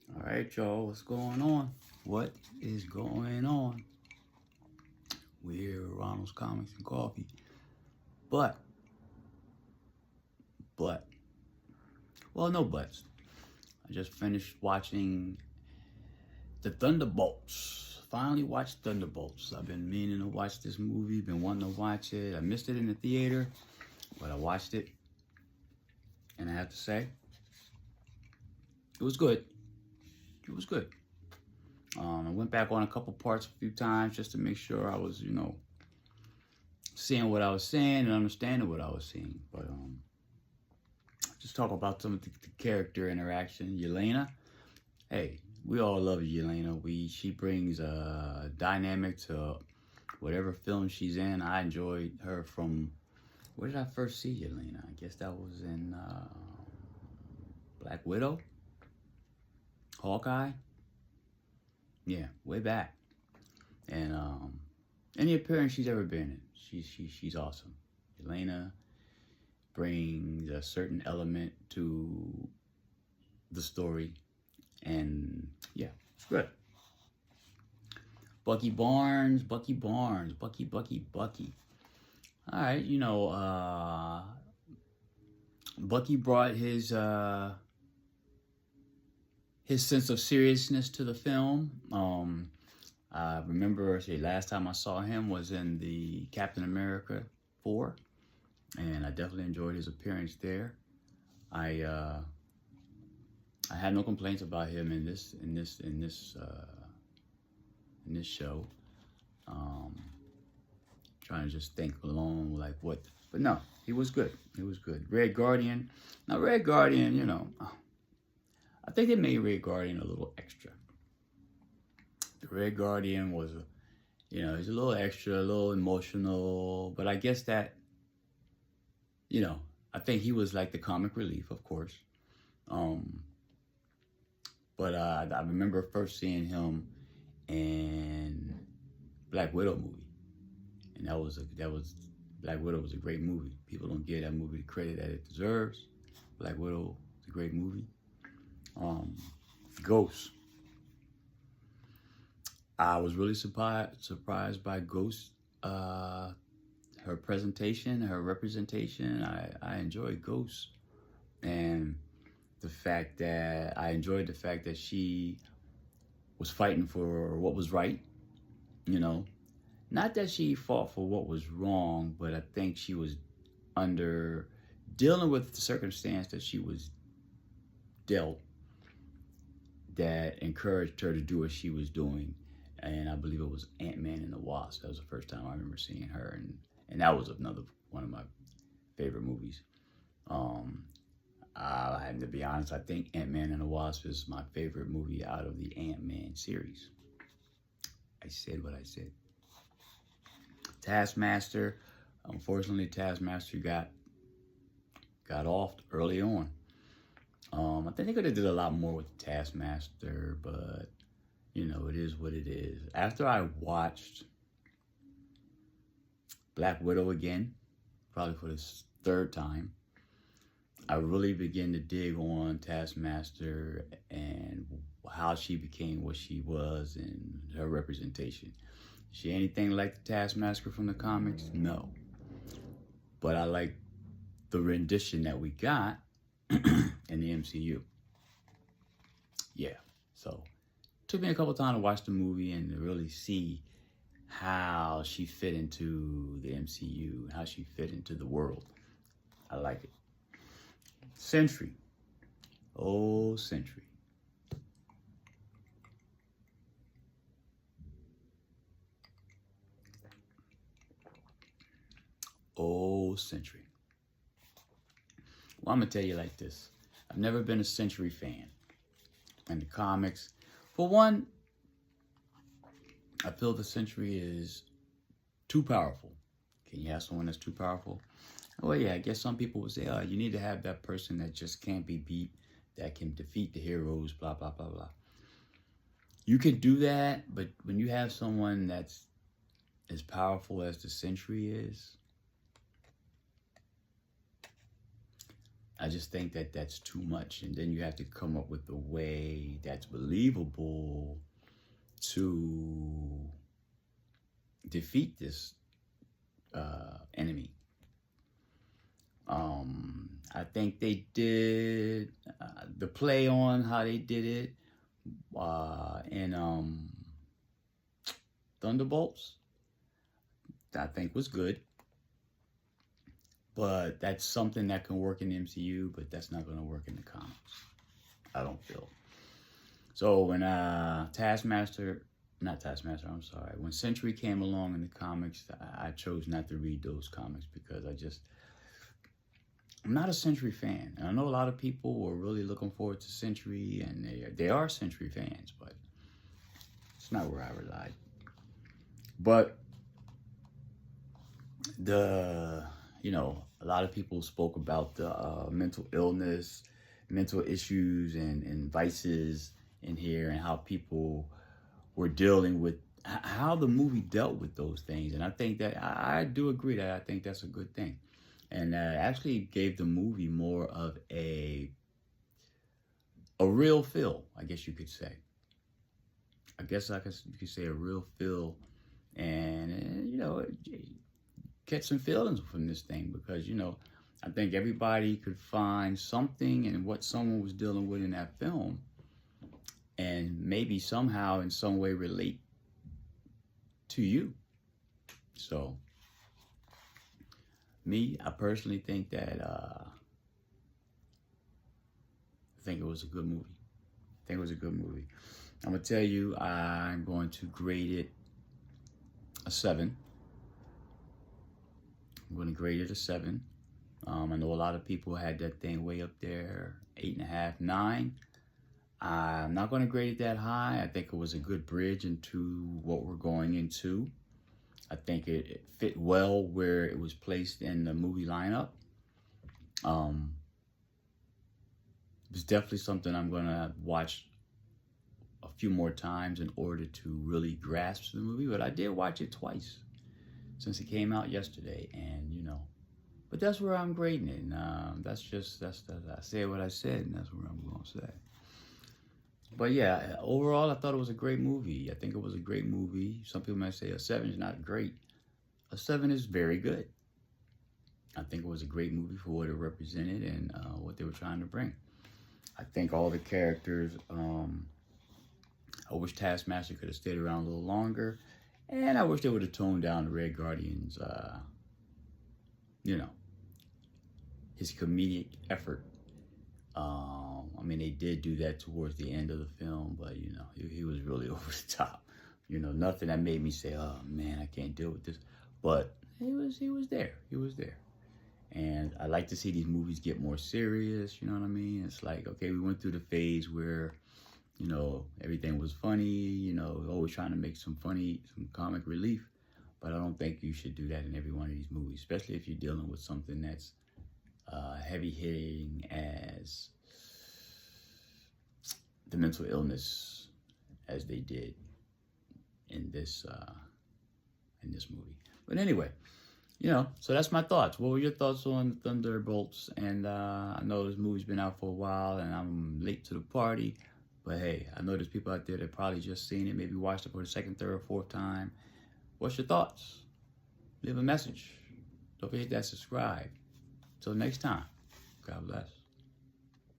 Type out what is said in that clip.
All right, y'all, what's going on? What is going on? We're Ronald's Comics and Coffee. But, but, well, no buts. I just finished watching the Thunderbolts. Finally watched Thunderbolts. I've been meaning to watch this movie, been wanting to watch it. I missed it in the theater, but I watched it. And I have to say, it was good. It was good. I went back on a couple parts a few times just to make sure I was, seeing what I was saying and understanding what I was seeing. But just talk about some of the character interaction. Yelena, hey, we all love Yelena. She brings a dynamic to whatever film she's in. I enjoyed her from, where did I first see Yelena? I guess that was in Black Widow, Hawkeye. Yeah, way back. And any appearance she's ever been in, she's awesome. Yelena brings a certain element to the story, and yeah, it's good. Bucky Barnes. All right, Bucky brought his sense of seriousness to the film. I remember last time I saw him was in the Captain America 4, and I definitely enjoyed his appearance there. I had no complaints about him in this show. Trying to just think along like what, but no, he was good. He was good. Red Guardian. Now Red Guardian, I think they made Red Guardian a little extra. The Red Guardian was, he's a little extra, a little emotional, but I guess that, I think he was like the comic relief, of course. But I remember first seeing him in Black Widow movie, and that was Black Widow was a great movie. People don't give that movie the credit that it deserves. Black Widow is a great movie. Ghost. I was really surprised by Ghost, her presentation, her representation. I enjoyed Ghost, and I enjoyed the fact that she was fighting for what was right. Not that she fought for what was wrong, but I think she was dealing with the circumstance that she was dealt that encouraged her to do what she was doing. And I believe it was Ant-Man and the Wasp. That was the first time I remember seeing her, and that was another one of my favorite movies. I have to be honest, I think Ant-Man and the Wasp is my favorite movie out of the Ant-Man series. I said what I said. Taskmaster, unfortunately, Taskmaster got off early on. I think they could have did a lot more with Taskmaster, but it is what it is. After I watched Black Widow again, probably for the third time, I really began to dig on Taskmaster and how she became what she was and her representation. Is she anything like the Taskmaster from the comics? No. But I like the rendition that we got in the MCU. Yeah, so it took me a couple times to watch the movie and to really see how she fit into the MCU, how she fit into the world. I like it. Sentry. Oh, Sentry. Oh, Sentry. Well, I'm going to tell you like this. I've never been a Sentry fan. In the comics, for one, I feel the Sentry is too powerful. Can you have someone that's too powerful? Well, yeah, I guess some people would say, you need to have that person that just can't be beat, that can defeat the heroes, blah, blah, blah, blah. You could do that, but when you have someone that's as powerful as the Sentry is, I just think that that's too much. And then you have to come up with a way that's believable to defeat this enemy. I think they did the play on how they did it in Thunderbolts, I think was good. But that's something that can work in the MCU, but that's not going to work in the comics, I don't feel. So when when Sentry came along in the comics, I chose not to read those comics because I'm not a Sentry fan. And I know a lot of people were really looking forward to Sentry, and they are Sentry fans, but it's not where I relied. But a lot of people spoke about the mental illness, mental issues, and vices in here, and how people were dealing with how the movie dealt with those things. And I think that I do agree that I think that's a good thing. And actually gave the movie more of a real feel, I guess you could say. You could say a real feel, and get some feelings from this thing, because I think everybody could find something in what someone was dealing with in that film, and maybe somehow in some way relate to you. So I personally think that I think it was a good movie. I'm gonna tell you, I'm going to grade it a 7. I'm going to grade it a 7. I know a lot of people had that thing way up there, 8.5, 9. I'm not going to grade it that high. I think it was a good bridge into what we're going into. I think it fit well where it was placed in the movie lineup. It's definitely something I'm going to watch a few more times in order to really grasp the movie. But I did watch it twice since it came out yesterday, and but that's where I'm grading it. And I said what I said, and that's where I'm going to say. But yeah, overall, I thought it was a great movie. I think it was a great movie. Some people might say a 7 is not great. A 7 is very good. I think it was a great movie for what it represented and what they were trying to bring. I think all the characters, I wish Taskmaster could have stayed around a little longer. And I wish they would have toned down the Red Guardian's, his comedic effort. They did do that towards the end of the film, but, he was really over the top. Nothing that made me say, oh, man, I can't deal with this. But he was there. And I like to see these movies get more serious, you know what I mean? It's like, okay, we went through the phase where, everything was funny, always trying to make some comic relief. But I don't think you should do that in every one of these movies, especially if you're dealing with something that's heavy hitting as the mental illness as they did in this movie. But anyway, so that's my thoughts. What were your thoughts on Thunderbolts? And I know this movie's been out for a while, and I'm late to the party. But hey, I know there's people out there that probably just seen it, maybe watched it for the second, third, or fourth time. What's your thoughts? Leave a message. Don't forget that subscribe. Till next time, God bless.